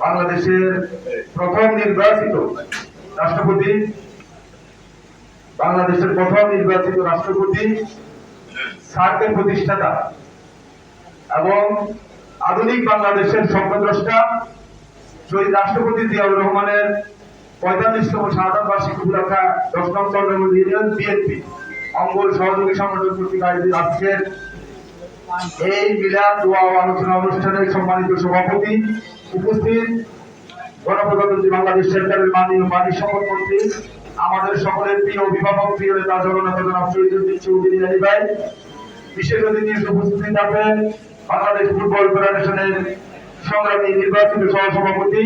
বাংলাদেশের প্রথম নির্বাচিত রাষ্ট্রপতি, সার্কের প্রতিষ্ঠাতা এবং আধুনিক বাংলাদেশের স্বপ্নদ্রষ্টা শহীদ রাষ্ট্রপতি জিয়াউর রহমানের 45তম শাহাদাত বার্ষিকী উপলক্ষে 10 নং চন্দ্রগঞ্জ ইউনিয়ন বিএনপি অঙ্গল সহযোগী সংগঠন কর্তৃক আয়োজিত আজকের এই মিলাদ দোয়া ও আলোচনা অনুষ্ঠানের সম্মানিত সভাপতি, উপস্থিত গণপ্রজাতন্ত্রী বাংলাদেশ সরকারের মাননীয় পানি সম্পদ মন্ত্রী, আমাদের সকলের প্রিয় অভিভাবক, প্রিয় নেতা জননেতা জনাব শহীদুদ্দিন চৌধুরী আলী ভাই, বিশেষ অতিথি উপস্থিত থাকবেন বাংলাদেশ ফুটবল ফেডারেশনের সংগ্রামী নির্বাচিত সহসভাপতি,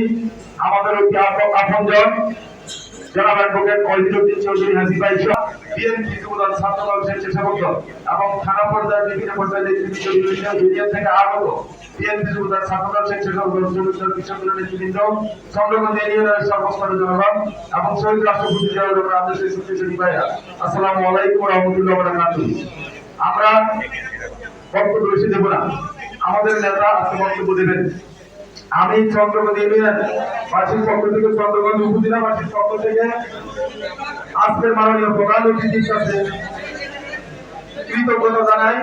আমাদের অতি আপনজন জনাব অ্যাডভোকেট ওয়াহিদুদ্দিন চৌধুরী হাজি ভাই সহ বিএনপি যুবদল ছাত্রদল স্বেচ্ছাসেবক দল এবং থানা পর্যায়ে বিভিন্ন পর্যায়ে নেতৃবৃন্দ বিভিন্ন ইউনিয়ন থেকে আগত বিএনপি যুবদল ছাত্রদল স্বেচ্ছাসেবক দল যুবদল কৃষক দলের নেতৃবৃন্দ, চন্দ্রগঞ্জ ইউনিয়নের সর্বস্তরের জনগণ এবং শহীদ রাষ্ট্রপতি জিয়াউর রহমান আন্তর্জাতিক শক্তিশালী ভাইরা, আসসালামু আলাইকুম ওয়া রাহমাতুল্লাহি ওয়া বারাকাতুহু। আমরা বক্তব্য বেশি দেব না, আমাদের নেতা আজকে বক্তব্য দেবেন। আমি চন্দ্রগঞ্জ ইউনিয়ন বাসীর পক্ষ থেকে, চন্দ্রগঞ্জ উপজেলাবাসীর পক্ষ থেকে আজকের মাননীয় প্রধান অতিথির কাছে কৃতজ্ঞতা জানাই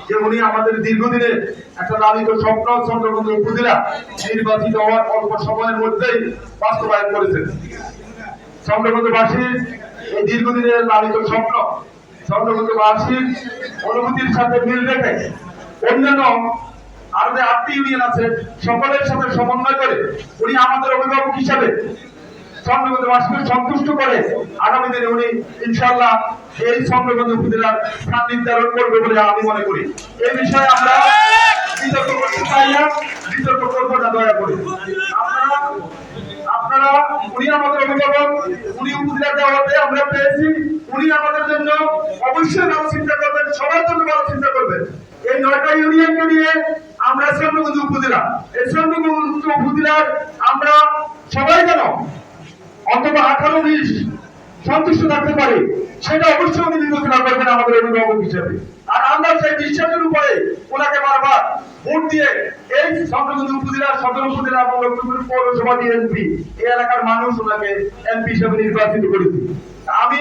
যে উনি আমাদের দীর্ঘদিনের একটা লালিত স্বপ্ন চন্দ্রগঞ্জ উপজেলা নির্বাচিত হওয়ার অল্প সময়ের মধ্যেই বাস্তবায়ন করেছেন। চন্দ্রগঞ্জবাসীর এই দীর্ঘদিনের লালিত স্বপ্ন চন্দ্রগঞ্জবাসীর অনুভূতির সাথে মিল রেখে অন্যান্য আরো যে 8টি ইউনিয়ন আছে সকলের সাথে সমন্বয় করে উনি আমাদের অভিভাবক হিসাবে চন্দ্রগঞ্জবাসীকে সন্তুষ্ট করে আগামী দিনে উনি ইনশাআল্লাহ এই চন্দ্রগঞ্জ উপজেলার স্থান নির্ধারণ করবে বলে আমি মনে করি। এই বিষয়ে আমরা বিতর্ক করতে চাই না, বিতর্ক করবো না দয়া করে। আপনারা উনি আমাদের অভিভাবক, উনি উপজেলা দেওয়াতে আমরা পেয়েছি, উনি আমাদের জন্য অবশ্যই ভালো চিন্তা করবেন, সবার জন্য ভালো চিন্তা করবেন। এই 9টা ইউনিয়নকে নিয়ে আমরা চন্দ্রগঞ্জ উপজেলা, এই চন্দ্রগঞ্জ উপজেলার আমরা সবাই যেন অন্তত 18-19 সন্তুষ্ট থাকতে পারি, সেটা অবশ্যই উনি বিবেচনা করবেন আমাদের অভিভাবক হিসেবে। আর আমরা সেই বিশ্বাসের উপরে ওনাকে বারবার ভোট দিয়ে এই চন্দ্রগঞ্জ উপজেলা, সদর উপজেলা এবং লক্ষ্মীপুর পৌরসভা এমপি, এই এলাকার মানুষ ওনাকে এমপি হিসেবে নির্বাচিত করেছে। আমি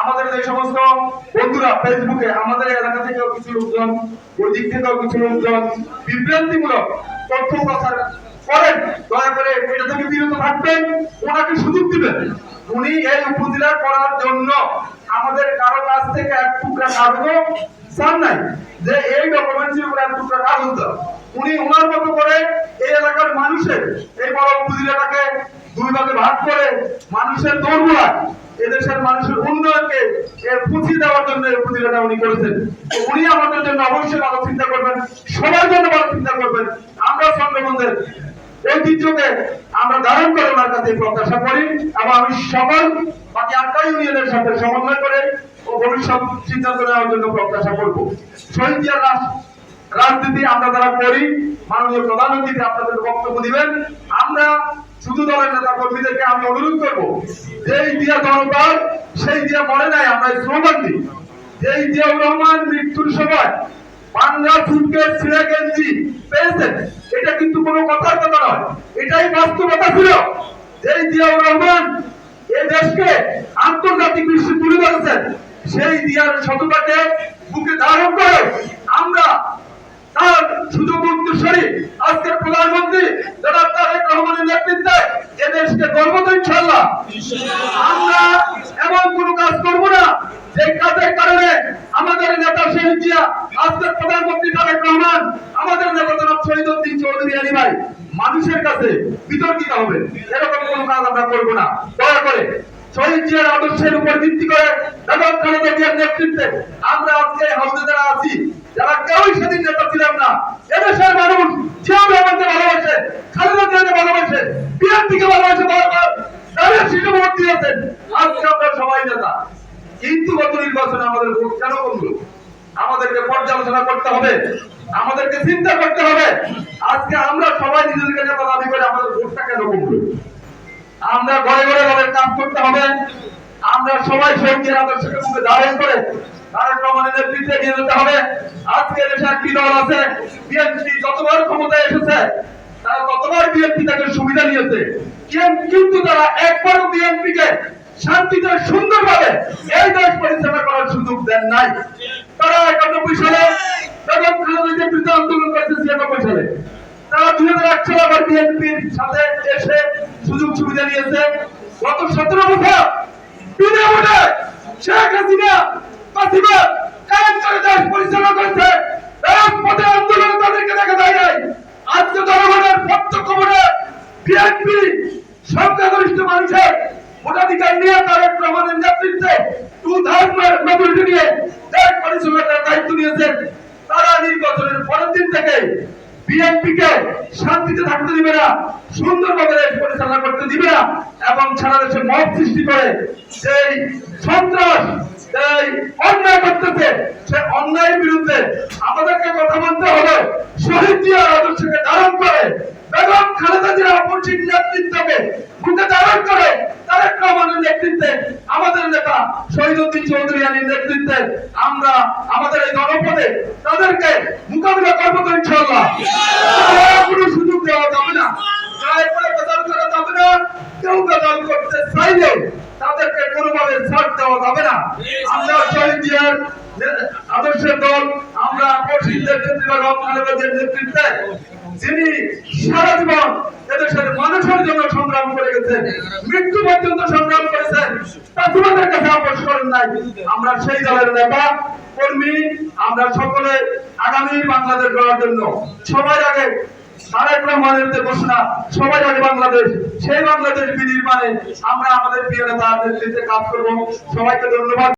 আমাদের যে সমস্ত বন্ধুরা ফেসবুকে আমাদের এলাকা থেকেও কিছু লোকজন, ওই দিক থেকেও কিছু লোকজন বিভ্রান্তিমূলক তথ্য প্রচার করেন, দয়া করে এটা থেকে বিরত থাকবেন, ওনাকে সুযোগ দিবেন। উনি এই উপজেলা করার জন্য আমাদের কারো কাছ থেকে এক টুকরা কাগজও চান নাই যে এই ডকুমেন্টসের উপর এক টুকরা কাগজ দাও। উনি ওনার মতো করে এই এলাকার মানুষের এই বড় উপজেলাটাকে 2 ভাগে ভাগ করে মানুষের দৌড়গোড়া এদেশের মানুষের উন্নয়নকে পুঁজি দেওয়ার জন্য এই উপজেলাটা উনি করেছেন। উনি আমাদের জন্য অবশ্যই ভালো চিন্তা করবেন, সবার জন্য ভালো চিন্তা করবেন। আমরা চন্দ্রগঞ্জের ঐতিহ্যকে আমরা ধারণ করে ওনার কাছে প্রত্যাশা করি এবং আমি সকল বাকি 8টা ইউনিয়নের সাথে সমন্বয় করে ও ভবিষ্যৎ সিদ্ধান্ত নেওয়ার জন্য প্রত্যাশা করব। শহীদ জিয়ার রাজনীতি আমরা যারা করি, মাননীয় প্রধান অতিথি আপনাদের বক্তব্য দিবেন। আমরা শুধু দলের নেতা কর্মীদেরকে আমি অনুরোধ করবো, যেই দিয়া জনতার সেই দিয়া মরে নাই, আমরা স্লোগান দিই, যেই জিয়াউর রহমান মৃত্যুর সময় বাংলা সুটকেস ছিঁড়ে গেঞ্জি পেয়েছেন, এটা কিন্তু কোনো কথার কথা নয়, এটাই বাস্তবতা ছিল। যেই জিয়াউর রহমান এই দেশকে আন্তর্জাতিক বিশ্বে তুলে ধরেছেন, সেই দিয়ার শতটাকে বুকে ধারণ করে আমরা তার সুযোগ উত্তরসূরি আজকের প্রধানমন্ত্রী জনাব তারেক রহমানের নেতৃত্বে এদেশকে গর্ব তো ইনশাআল্লাহ। আমরা এমন কোন কাজ করব না যে কাজের কারণে আমাদের নেতা শহীদ জিয়া, আজকের প্রধানমন্ত্রী তারেক রহমান, আমাদের নেতা জনাব শহীদুদ্দিন চৌধুরী আলী ভাই মানুষের কাছে বিতর্কিত হবে, এরকম কোন কাজ আমরা করব না। দয়া করে শহীদ জিয়ার আদর্শের উপর ভিত্তি করে বেগম খালেদা জিয়ার নেতৃত্বে আমরা আজকে হাউসে যারা আছি, যারা কেউই সেদিন নেতা ছিলাম না, এদেশের মানুষ জিয়াউর রহমানকে ভালোবাসে, খালেদা জিয়াকে ভালোবাসে, বিএনপিকে ভালোবাসে, বারবার তাদের সিটে ভোট দিয়েছেন। আজকে আমরা সবাই নেতা, কিন্তু গত নির্বাচনে আমাদের ভোট কেন কমলো? আমাদেরকে পর্যালোচনা করতে হবে, আমাদেরকে চিন্তা করতে হবে। আজকে আমরা সবাই নিজেদেরকে নেতা দাবি করে আমাদের ভোটটা কেন কমলো? আমরা ঘরে ঘরে দলের কাজ করতে হবে। আমরা সবাই শহীদের আদর্শকে মুখে ধারণ করে তারেক রহমানের নেতৃত্বে নিয়ে যেতে হবে। আজকে দেশে একটি দল আছে, বিএনপি যতবার ক্ষমতায় এসেছে তারা ততবার আবার বিএনপি তাকে সুবিধা নিয়েছে, কিন্তু তারা একবারও বিএনপি কে শান্তিতে সুন্দরভাবে এই দেশ পরিচালনা করার সুযোগ দেন নাই। তারা 91 সালে বেগম খালেদাকে বিরুদ্ধে আন্দোলন করেছে, 96 সালে তারা 2001 সালে আবার বিএনপির সাথে এসে সুযোগ সুবিধা নিয়েছে। গত 17 বছর বিনা ভোটে শেখ হাসিনা ফাঁসিবাদ কায়েম করে দেশ পরিচালনা করেছে। রাজপথে আন্দোলন তাদেরকে দেখা যায় নাই। আজকে জনগণের প্রত্যক্ষ ভোটে বিএনপি সংখ্যাগরিষ্ঠ মানুষের ভোটাধিকার নিয়ে তারেক রহমানের নেতৃত্বে 2000 মেজরিটি নিয়ে দেশ পরিচালনার দায়িত্ব নিয়েছেন। তারা নির্বাচনের পরের দিন থেকে বিএনপি কে শান্তিতে থাকতে দিবে না, সুন্দরভাবে দেশ পরিচালনা করতে দিবে না এবং সারা দেশে মব সৃষ্টি করে সেই সন্ত্রাস, এই অন্যায় করতেছে, সে অন্যায়ের বিরুদ্ধে আমাদেরকে কথা বলতে হবে। শহীদ জিয়ার আদর্শকে ধারণ করে বেগম খালেদা জিয়ার অপরিচিত নেতৃত্বকে বুকে ধারণ করে তারেক রহমানের নেতৃত্বে আমাদের নেতা শহীদুদ্দিন চৌধুরী আলীর নেতৃত্বে আমরা আমাদের এই জনপদে তাদেরকে মোকাবিলা করবো তো ইনশাআল্লাহ। কোনো সুযোগ দেওয়া যাবে না, গায়ের পরে বেদল করা যাবে না, কেউ বেদল করতে চাইলে তাদেরকে কোনোভাবে ছাড় দেওয়া যাবে না। আমরা শহীদ জিয়ার আদর্শের দল, আমরা পরিচিতের নেতৃত্বে যিনি সারা জীবন এদেশের মানুষের জন্য সংগ্রাম করে গেছেন, মৃত্যু পর্যন্ত সংগ্রাম করেছেন, তা তোমাদের কাছে আপোষ করেন নাই। আমরা সেই দলের নেতা কর্মী, আমরা সকলে আগামী বাংলাদেশ গড়ার জন্য সবার আগে তারেক রহমানের যে ঘোষণা সবাই আগে বাংলাদেশ, সেই বাংলাদেশ বিনির্মাণে আমরা আমাদের প্রিয় নেতার নেতৃত্বে কাজ করব। সবাইকে ধন্যবাদ।